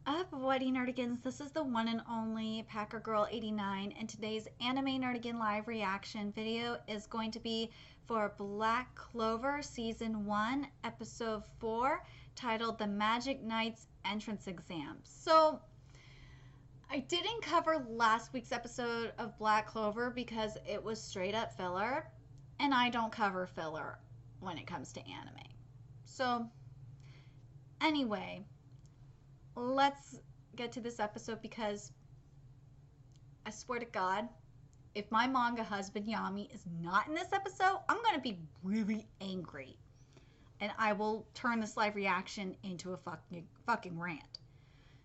Up, Wedding Nerdigans? This is the one and only Packer Girl 89, and today's Anime Nerdigan live reaction video is going to be for Black Clover Season 1, Episode 4, titled The Magic Knight's Entrance Exam. So, I didn't cover last week's episode of Black Clover because it was straight up filler, and I don't cover filler when it comes to anime. So, anyway, let's get to this episode because I swear to God, if my manga husband Yami is not in this episode, I'm going to be really angry. And I will turn this live reaction into a fucking rant.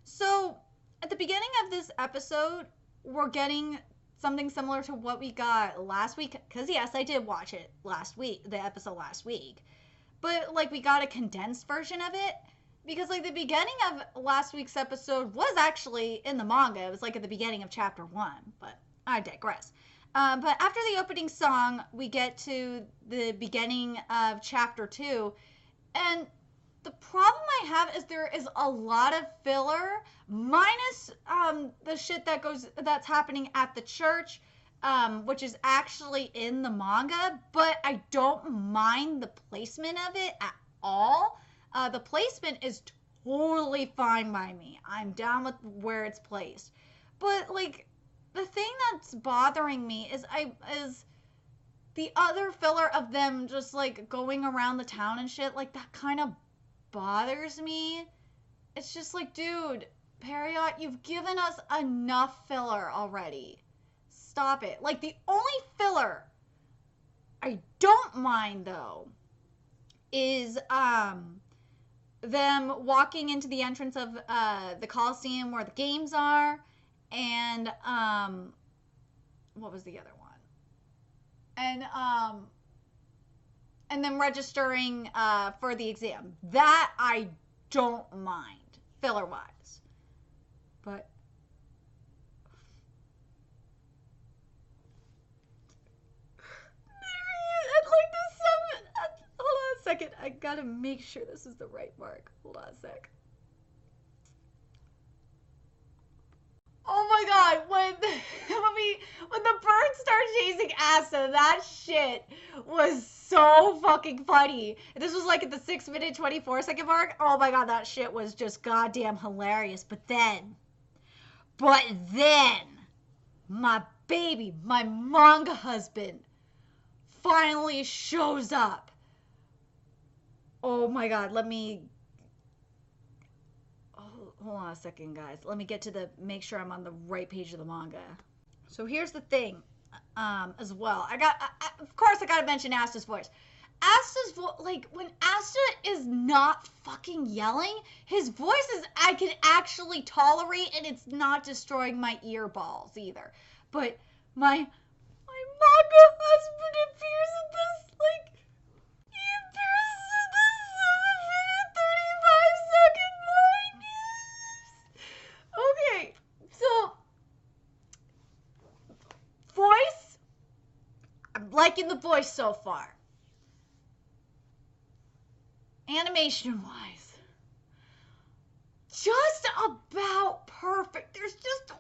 So, at the beginning of this episode, we're getting something similar to what we got last week. Because, yes, I did watch it last week, the episode last week. But, like, we got a condensed version of it. Because, like, the beginning of last week's episode was actually in the manga. It was, like, at the beginning of Chapter 1. But I digress. But after the opening song, we get to the beginning of Chapter 2. And the problem I have is there is a lot of filler, minus the shit that's happening at the church, which is actually in the manga. But I don't mind the placement of it at all. The placement is totally fine by me. I'm down with where it's placed. But, like, the thing that's bothering me is the other filler of them just, like, going around the town and shit. Like, that kind of bothers me. It's just like, dude, Period, you've given us enough filler already. Stop it. Like, the only filler I don't mind, though, is, them walking into the entrance of the Coliseum where the games are, and what was the other one? And then registering for the exam. That I don't mind, filler-wise. But second, I gotta make sure this is the right mark. Hold on a sec. Oh my god, when the birds start chasing Asta, that shit was so fucking funny. This was like at the 6-minute 24-second mark. Oh my god, that shit was just goddamn hilarious. But then, my baby, my manga husband, finally shows up. Oh my god, hold on a second, guys. Let me get to make sure I'm on the right page of the manga. So here's the thing, as well. Of course I gotta mention Asta's voice. Asta's voice, like, when Asta is not fucking yelling, his voice I can actually tolerate, and it's not destroying my ear balls either. But my manga husband appears in this, like, he appears in this 7-minute 35-second line. Okay, so voice, I'm liking the voice so far. Animation wise, just about perfect. There's just a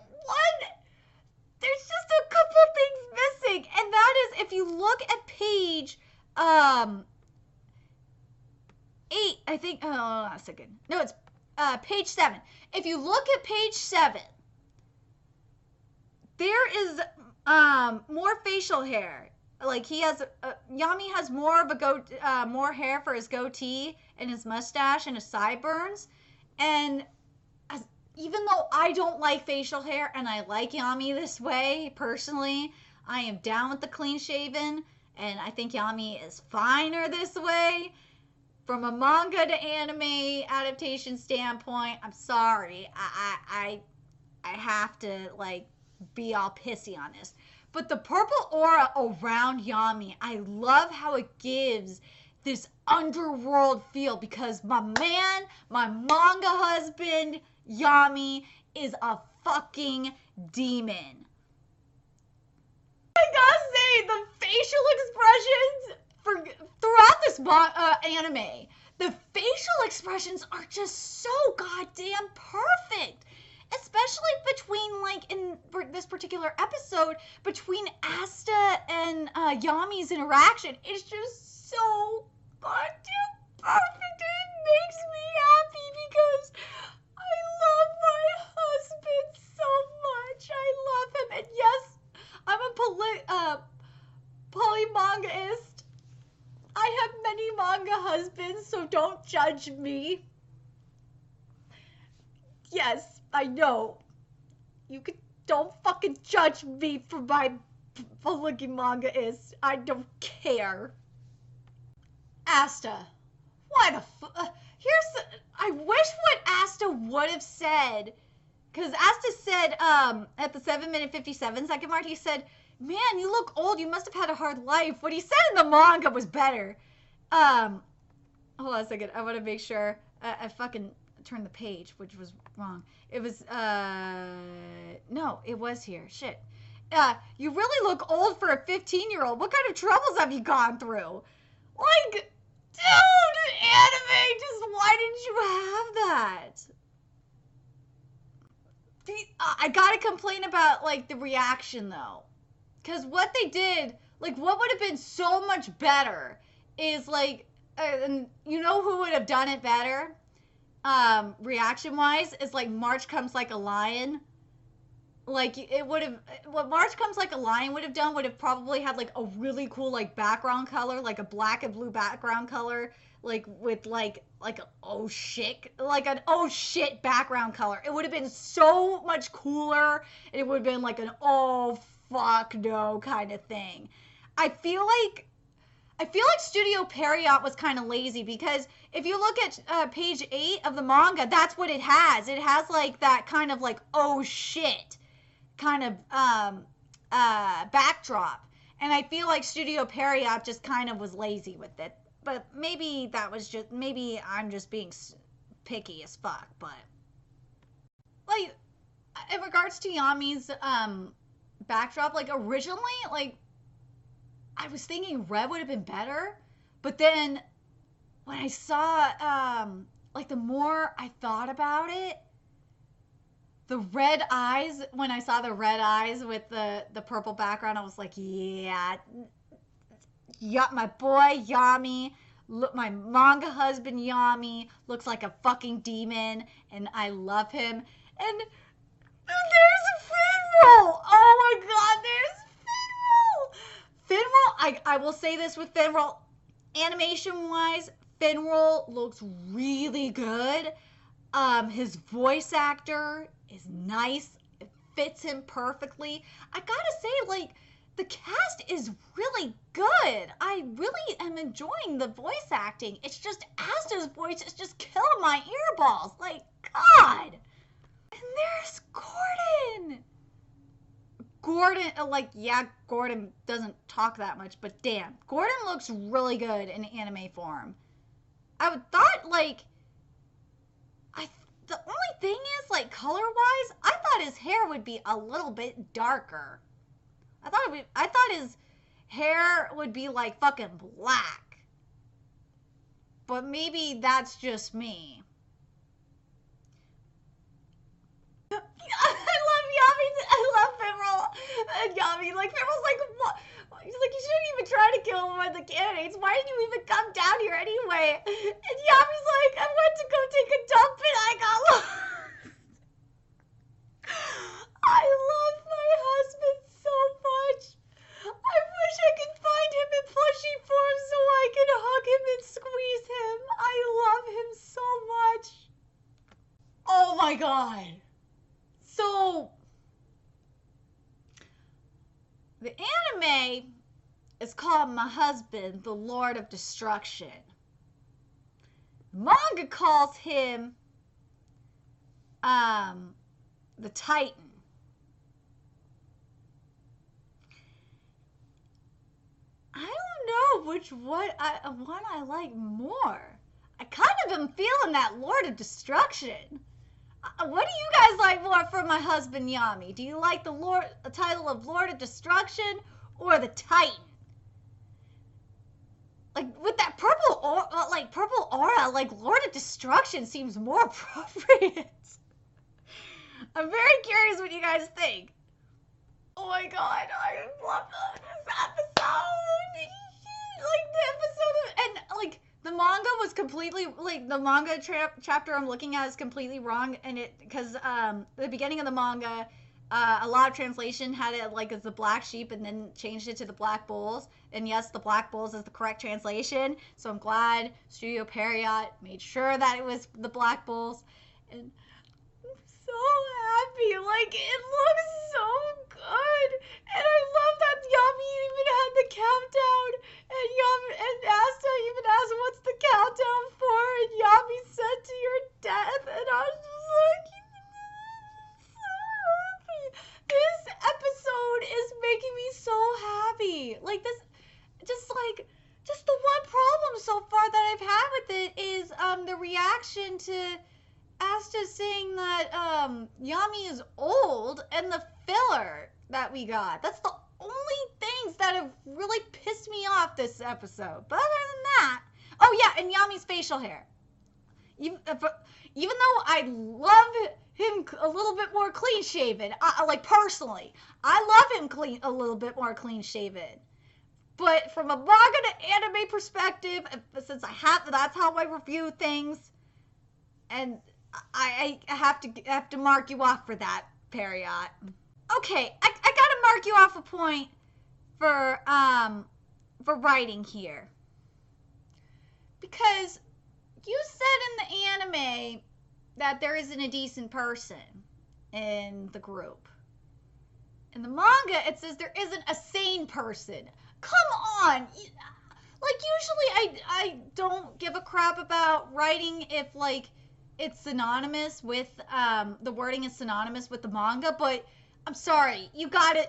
couple things missing, and that is if you look at page 8, I think. Oh, hold on a second. No, it's page 7. If you look at page 7, there is more facial hair. Like, he has Yami has more of a more hair for his goatee and his mustache and his sideburns. And even though I don't like facial hair and I like Yami this way personally, I am down with the clean shaven, and I think Yami is finer this way. From a manga to anime adaptation standpoint, I'm sorry. I have to, like, be all pissy on this. But the purple aura around Yami, I love how it gives this underworld feel, because my man, my manga husband, Yami, is a fucking demon. I gotta say, the facial expressions throughout this anime, The facial expressions are just so goddamn perfect. Especially between, like, in this particular episode, between Asta and Yami's interaction. It's just so goddamn perfect. It makes me happy because I love my husband so much. I love him. And yes, I'm a polymangaist. I have many manga husbands, so don't judge me. Yes, I know. Don't fucking judge me for my polymangaist. I don't care. Asta. Why the I wish what Asta would have said. Because Asta said, at the 7-minute 57-second mark, he said, man, you look old. You must have had a hard life. What he said in the manga was better. Hold on a second. I want to make sure. I fucking turned the page, which was wrong. It was, no, it was here. Shit. You really look old for a 15-year-old. What kind of troubles have you gone through? Like, dude, anime, just why didn't you have that? I gotta complain about, like, the reaction, though. Because what they did, like, what would have been so much better is, like, and you know who would have done it better? Reaction-wise, is, like, March Comes Like a Lion. Like, it would have, what March Comes Like a Lion would have done would have probably had, like, a really cool, like, background color, like a black and blue background color, like, with, like an oh shit background color. It would have been so much cooler. It would have been, like, an oh fuck no kind of thing. I feel like Studio Period was kind of lazy because if you look at page 8 of the manga, that's what it has. It has, like, that kind of, like, oh shit kind of backdrop. And I feel like Studio Period just kind of was lazy with it. But maybe maybe I'm just being picky as fuck. But, like, in regards to Yami's backdrop, like, originally, like, I was thinking red would have been better, but then when I saw, like, the more I thought about it, the red eyes, when I saw the red eyes with the purple background, I was like, yeah, my boy Yami, look, my manga husband Yami looks like a fucking demon, and I love him. And there's a Finral! Oh my god, there's Finral, I will say this with Finral, animation-wise, Finral looks really good. His voice actor is nice. It fits him perfectly. I gotta say, like, the cast is really good. I really am enjoying the voice acting. It's just Asta's voice is just killing my earballs. Like, God. And there's Gordon. Gordon doesn't talk that much, but damn, Gordon looks really good in anime form. I would thought, like, the only thing is, like, color-wise, I thought his hair would be a little bit darker. I thought his hair would be, like, fucking black. But maybe that's just me. I love Finral and Yami. Like, Finral's like, what? He's like, you shouldn't even try to kill one of the candidates. Why did you even come down here anyway? And Yami's like, I went to go take a dump and I got lost. I love my husband so much. I wish I could find him in plushy form so I can hug him and squeeze him. I love him so much. Oh my god. So, the anime is called My Husband, the Lord of Destruction. Manga calls him the Titan. I don't know which one I like more. I kind of am feeling that Lord of Destruction. What do you guys like more from My Husband Yami? Do you like the title of Lord of Destruction or the Titan? Like, with that purple aura, like, Lord of Destruction seems more appropriate. I'm very curious what you guys think. Oh my god, I love this episode. Like, the episode and, like, the manga was completely, like, the manga chapter I'm looking at is completely wrong, and because, the beginning of the manga, a lot of translation had it, like, as the black sheep, and then changed it to the black bulls, and yes, the black bulls is the correct translation, so I'm glad Studio Period made sure that it was the black bulls, and I'm so happy, like, it looks so good, and I love that Yami even had the countdown, and Asta even asked, what's the countdown for, and Yami said, to your death, and I was just like, so happy. This episode is making me so happy. Like, this, just the one problem so far that I've had with it is, the reaction to Asta saying that, Yami is old, and the filler that we got. That's the only things that have really pissed me off this episode. But other than that, oh yeah, and Yami's facial hair. Even though I love him a little bit more clean shaven, like personally, I love him a little bit more clean shaven. But from a manga to anime perspective, since that's how I review things, and I have to mark you off for that, Period. Okay, I gotta mark you off a point for writing here. Because you said in the anime that there isn't a decent person in the group. In the manga, it says there isn't a sane person. Come on! Like, usually I don't give a crap about writing if, like, it's synonymous with, the wording is synonymous with the manga, but I'm sorry, you gotta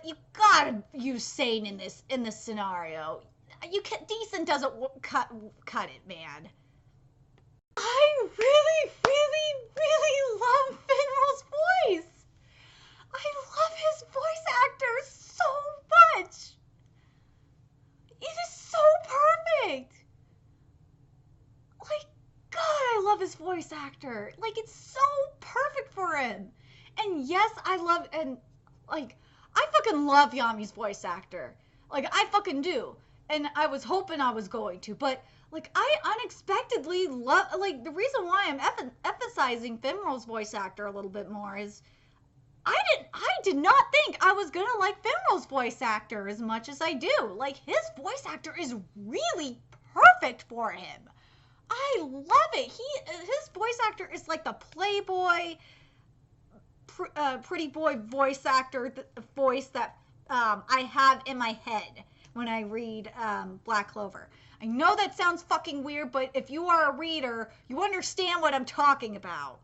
use sane in this scenario. Decent doesn't cut it, man. I really, really, really love Finral's voice. I love his voice actor so much. It is so perfect. Like, God, I love his voice actor. Like, it's so perfect for him. And yes, I fucking love Yami's voice actor. Like, I fucking do. And I was hoping I was going to, but, like, I unexpectedly love, like, the reason why I'm emphasizing Finral's voice actor a little bit more is I did not think I was gonna like Finral's voice actor as much as I do. Like, his voice actor is really perfect for him. I love it. His voice actor is like the playboy, pretty boy voice actor, voice that I have in my head when I read Black Clover. I know that sounds fucking weird, but if you are a reader, you understand what I'm talking about.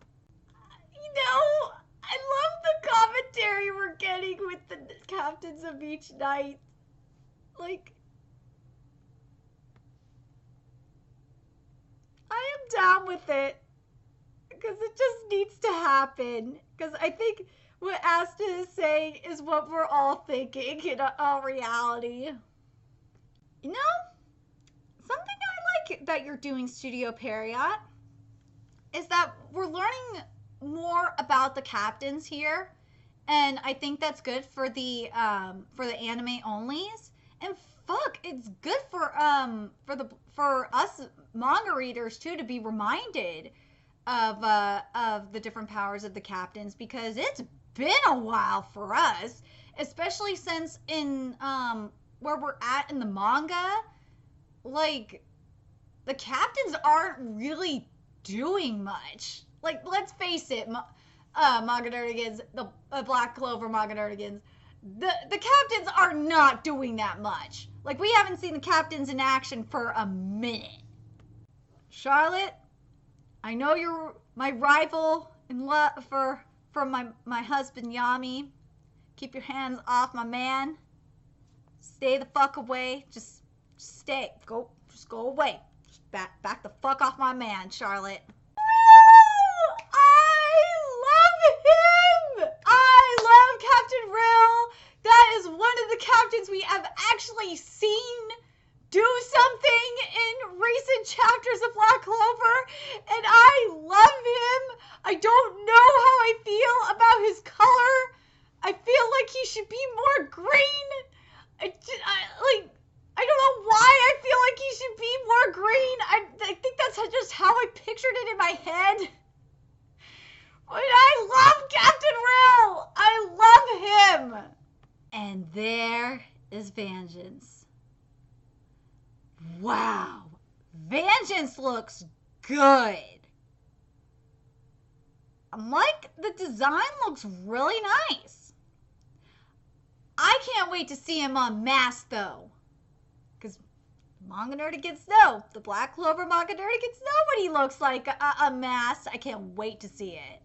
You know, I love the commentary we're getting with the captains of each night. Like, I am down with it. Because it just needs to happen. Because I think what Asta is saying is what we're all thinking in all reality. You know, something I like that you're doing, Studio Period, is that we're learning more about the captains here, and I think that's good for the anime onlys. And fuck, it's good for us manga readers too to be reminded of the different powers of the captains, because it's been a while for us, especially since in where we're at in the manga, like, the captains aren't really doing much. Like, let's face it, manga nerdigans, the Black Clover manga nerdigans, the captains are not doing that much. Like, we haven't seen the captains in action for a minute. Charlotte, I know you're my rival in love for my husband Yami. Keep your hands off my man. Stay the fuck away. Just stay. Just go away. Just back the fuck off my man, Charlotte. I love Captain Rill. That is one of the captains we have actually seen do something how I feel about his color. I feel like he should be more green. I don't know why I feel like he should be more green. I think that's just how I pictured it in my head. But I love Captain Rill. I love him. And there is Vengeance. Wow. Vengeance looks good. Like, the design looks really nice. I can't wait to see him on mask, though. Because Manga Nerdigans know. The Black Clover Manga Nerdigans know what he looks like a mask. I can't wait to see it.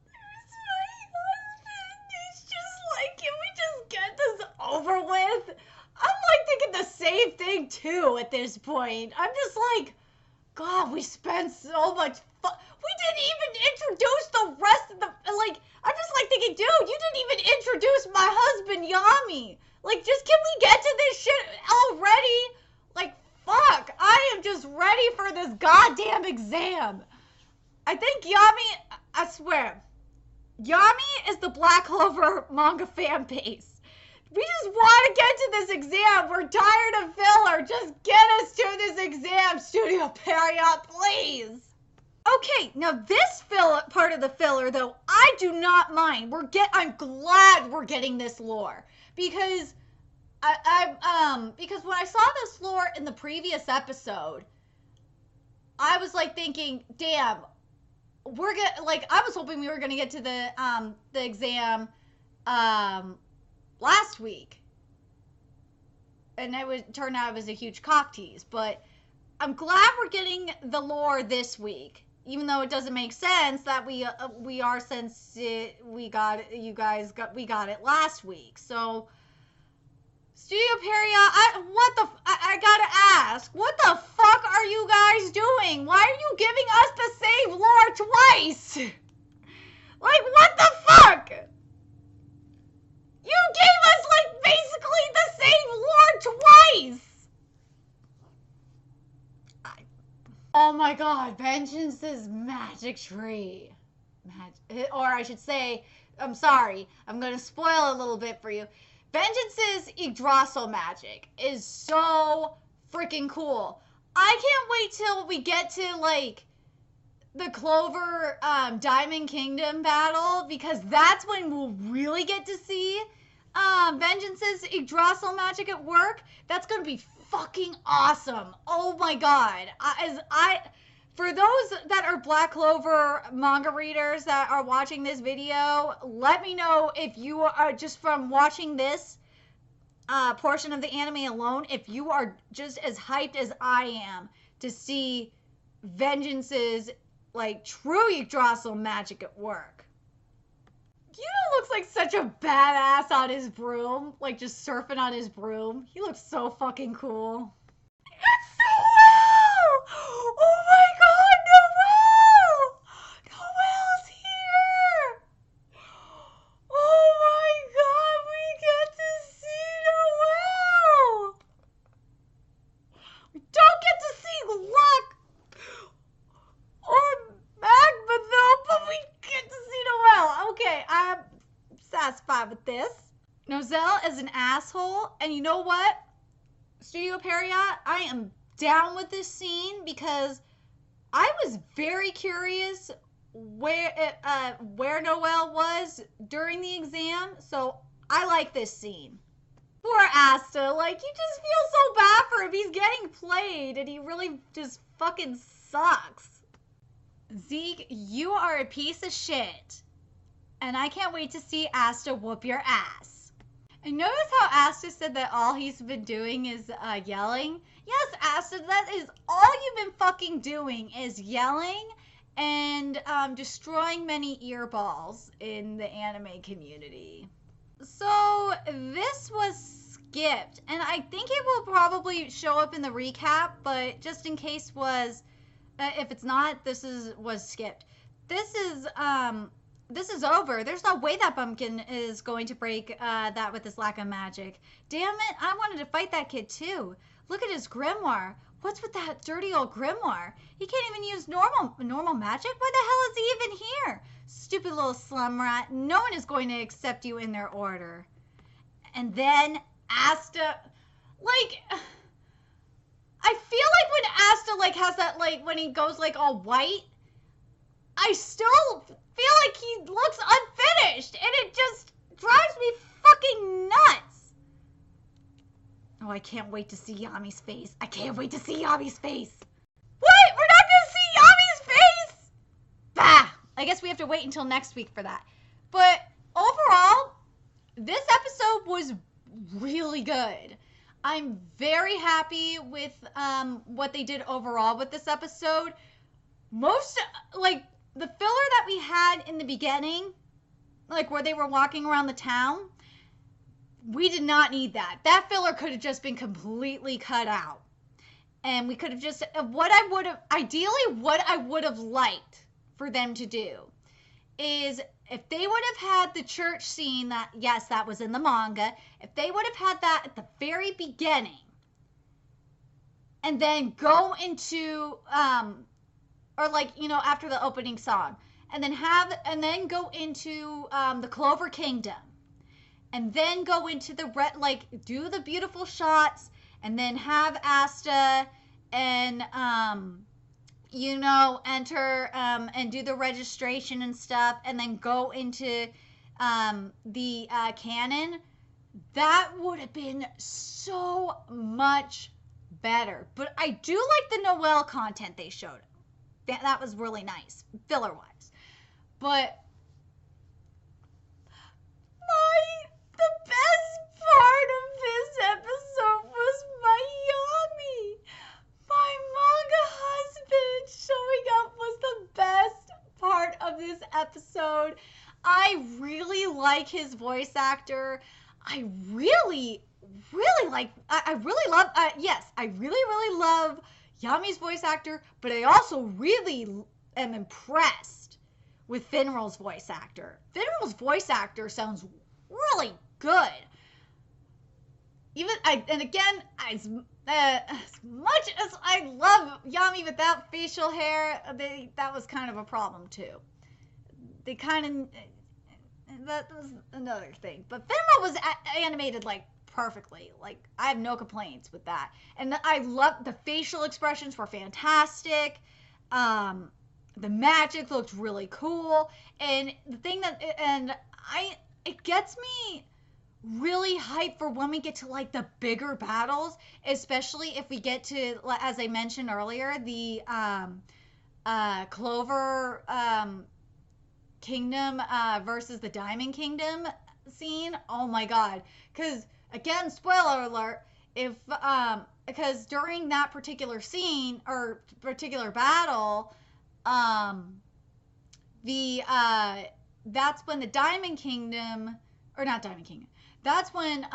There's my husband. He's just like, can we just get this over with? I'm like thinking the same thing, too, at this point. I'm just like, God, we spent so much we didn't even introduce the rest of the, like, I'm just like thinking, dude, you didn't even introduce my husband, YAMI. Like, just, can we get to this shit already? Like, fuck, I am just ready for this goddamn exam. I think YAMI, I swear, YAMI is the Black Clover manga fan base. We just want to get to this exam. We're tired of filler. Just get us to this exam, Studio Period, please. Okay, now this part of the filler, though, I do not mind. I'm glad we're getting this lore because because when I saw this lore in the previous episode, I was like thinking, damn, I was hoping we were gonna get to the exam last week, and it would turn out it was a huge cock tease. But I'm glad we're getting the lore this week. Even though it doesn't make sense that we are, since we got it last week. So Studio Period, I gotta ask, what the fuck are you guys doing? Why are you giving us the same lore twice? Like, what the fuck? You gave us like basically the same lore twice. Oh my God, Vengeance's magic tree. Or I should say, I'm sorry, I'm going to spoil a little bit for you. Vengeance's Yggdrasil magic is so freaking cool. I can't wait till we get to, like, the Clover Diamond Kingdom battle, because that's when we'll really get to see Vengeance's Yggdrasil magic at work. That's going to be fucking awesome. Oh my God. For those that are Black Clover manga readers that are watching this video, let me know if you are, just from watching this portion of the anime alone, if you are just as hyped as I am to see Vengeance's, like, true Yggdrasil magic at work. Yuno looks like such a badass on his broom, like just surfing on his broom. He looks so fucking cool. It's Noelle! Oh my God, Noelle! Noelle's here! Oh my God, we get to see Noelle! We don't get to see Luck or Magma though, but we get to see Noelle. Okay, I'm satisfied with this. Noelle is an asshole, and you know what? Studio Period, I am down with this scene because I was very curious where Noelle was during the exam, so I like this scene. Poor Asta, like, you just feel so bad for him. He's getting played, and he really just fucking sucks. Zeke, you are a piece of shit. And I can't wait to see Asta whoop your ass. And notice how Asta said that all he's been doing is yelling? Yes, Asta, that is all you've been fucking doing is yelling and destroying many earballs in the anime community. So this was skipped, and I think it will probably show up in the recap, but just in case if it's not, was skipped. This is over. There's no way that Bumpkin is going to break that with his lack of magic. Damn it, I wanted to fight that kid too. Look at his grimoire. What's with that dirty old grimoire? He can't even use normal magic? Why the hell is he even here? Stupid little slum rat. No one is going to accept you in their order. And then Asta, like, I feel like when Asta, like, has that, like, when he goes, like, all white, I still feel like he looks unfinished, and it just drives me fucking nuts. Oh, I can't wait to see Yami's face. I can't wait to see Yami's face. What? We're not going to see Yami's face? Bah! I guess we have to wait until next week for that. But overall, this episode was really good. I'm very happy with what they did overall with this episode. Most, like, the filler that we had in the beginning, like where they were walking around the town, we did not need that. That filler could have just been completely cut out. And we could have just, what I would have liked for them to do is if they would have had the church scene that, yes, that was in the manga, if they would have had that at the very beginning and then go into, or like, you know, after the opening song, and then go into the Clover Kingdom, and then go into the do the beautiful shots, and then have Asta and you know, enter and do the registration and stuff, and then go into the canon. That would have been so much better. But I do like the Noelle content they showed. That was really nice, filler-wise. But the best part of this episode was my YAMI. My manga husband showing up was the best part of this episode. I really like his voice actor. I really love YAMI's voice actor, but I also really am impressed with Finral's voice actor. Finral's voice actor sounds really good. As much as I love YAMI without facial hair, that was kind of a problem too. That was another thing. But Finral was animated like perfectly. Like, I have no complaints with that. And I love the facial expressions were fantastic. The magic looked really cool. And the thing it gets me really hyped for when we get to like the bigger battles, especially if we get to, as I mentioned earlier, the Clover Kingdom versus the Diamond Kingdom scene. Oh my god. Because again, spoiler alert, because during that particular scene or particular battle, that's when the Diamond Kingdom, or not Diamond Kingdom, that's when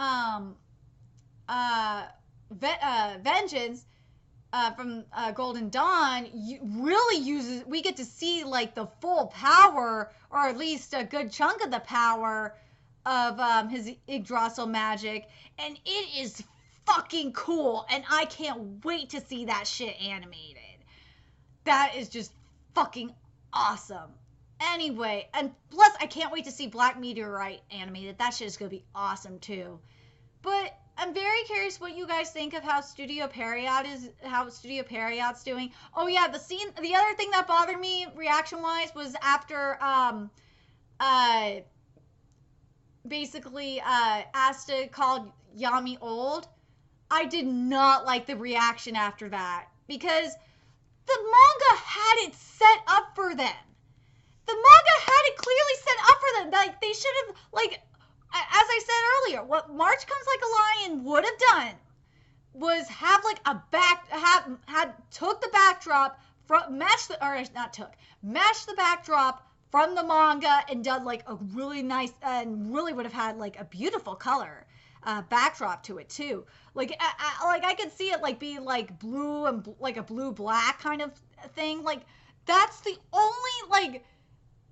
Vengeance from Golden Dawn really uses, we get to see like the full power, or at least a good chunk of the power of his Yggdrasil magic, and it is fucking cool, and I can't wait to see that shit animated. That is just fucking awesome. Anyway, and plus I can't wait to see Black Meteorite animated. That shit is gonna be awesome too. But I'm very curious what you guys think of how Studio Period's doing. Oh yeah, the other thing that bothered me reaction-wise was after basically Asta called Yami old. I did not like the reaction after that, because the manga had it set up for them. The manga had it clearly set up for them. Like, they should have, like, as I said earlier, what March Comes Like a Lion would have done was have like took the backdrop from matched the backdrop from the manga and done like a really nice, and really would have had like a beautiful color backdrop to it too. Like I could see it like being like blue and like a blue black kind of thing. Like, that's the only like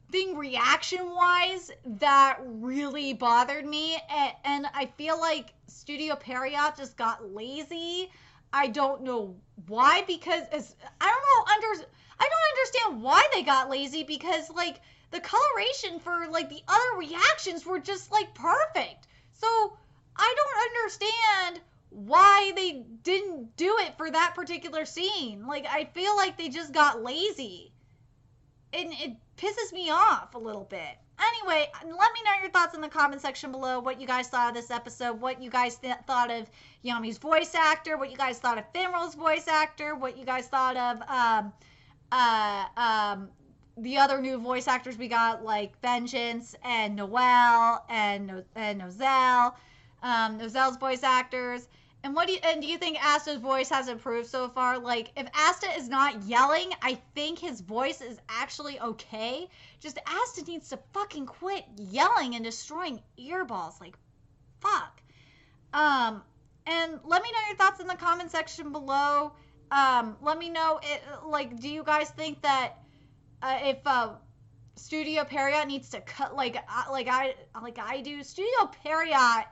thing reaction wise that really bothered me, and I feel like Studio Period just got lazy I don't know why, because I don't understand why they got lazy, because like the coloration for like the other reactions were just like perfect. So I don't understand why they didn't do it for that particular scene. Like, I feel like they just got lazy. And it pisses me off a little bit. Anyway, let me know your thoughts in the comment section below, what you guys thought of this episode, what you guys thought of Yami's voice actor, what you guys thought of Finral's voice actor, what you guys thought of the other new voice actors we got, like Vengeance and Noelle and Nozelle, Nozelle's voice actors. And do you think Asta's voice has improved so far? Like, if Asta is not yelling, I think his voice is actually okay. Just Asta needs to fucking quit yelling and destroying earballs. Like, fuck. And let me know your thoughts in the comment section below. Let me know, like, do you guys think that if Studio Period needs to cut, like I do, Studio Period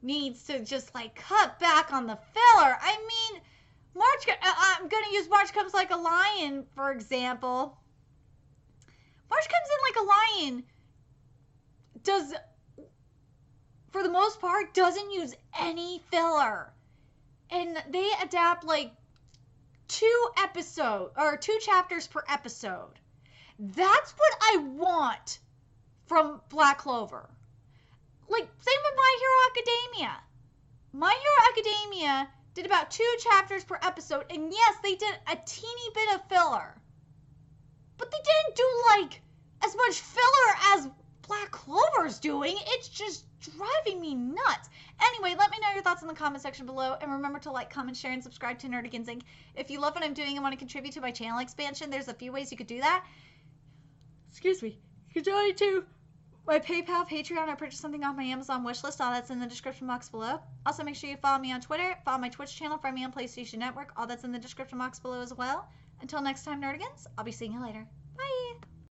needs to just like cut back on the filler. I mean, I'm gonna use March Comes Like a Lion for example. March Comes In Like a Lion does, for the most part, doesn't use any filler, and they adapt like 2 chapters per episode. That's what I want from Black Clover. Like, same with My Hero Academia. My Hero Academia did about 2 chapters per episode, and yes, they did a teeny bit of filler. But they didn't do, like, as much filler as Black Clover's doing. It's just driving me nuts. Anyway, let me know your thoughts in the comment section below, and remember to like, comment, share, and subscribe to Nerdigans Inc. If you love what I'm doing and want to contribute to my channel expansion, there's a few ways you could do that. Excuse me. You can donate to my PayPal, Patreon, or purchase something off my Amazon wishlist. All that's in the description box below. Also, make sure you follow me on Twitter, follow my Twitch channel, find me on PlayStation Network. All that's in the description box below as well. Until next time, Nerdigans, I'll be seeing you later.